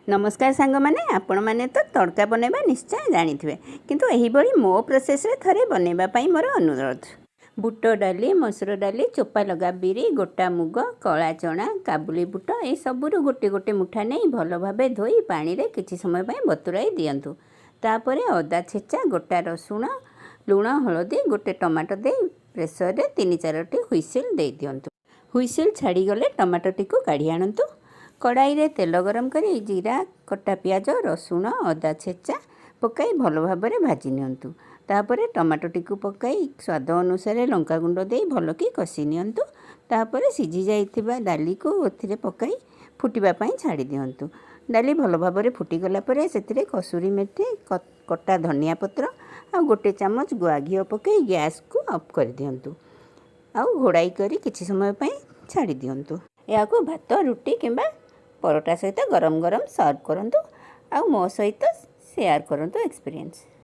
नमस्कार सांग मैंने आपण मैंने तो तड़का बनैबा निश्चय जानी किंतु यही मो प्रोसेस रे थरे बनैबा मोर अनुरोध। बुट डाली, मसूर डाली, चोपा लगा बिरी, गोटा मुग, कला चना, काबुली बुट ये सबुरु गोटे गोटे मुठा नहीं भल भाव धोई पानी रे किछि समय बतुराई दियंतु। तापर अदा छेचा, गोटा रसुण, लुण, हलदी, गोटे टमाटो दे प्रेसर रे 3-4टी हुइसिल दे दियंतु। हुइसिल छाड़ी गले टमाटो टी को काढ़ी आनंतु। कड़ाई रे तेल गरम करी जीरा, कटा पियाज, रसुण, अदा छेचा पकाई भल भाव में भाजी नियंतु। तापर टमाटो टी को पकाई स्वाद अनुसार लंका गुंड दे भल कि कषि नियंतु। तापर सिझी जाइथिबा डाली को ओथिरे पकाई फुटिबा पई छाड़ी दियंतु। डाली भल भाव में फुटिगला परे सेतिरे कसुरी मेथी, कटा धनिया पत्र आ गोटे चामच गुआ घी पकाई गैस को ऑफ कर दियंतु। आउ घोड़ाई करी किछि समय पई छाड़ी दियंतु। या को भात, रुटी किंबा परोटा सहित गरम गरम सर्व करंतु। आ मो सहित शेयर करंतु एक्सपीरियंस।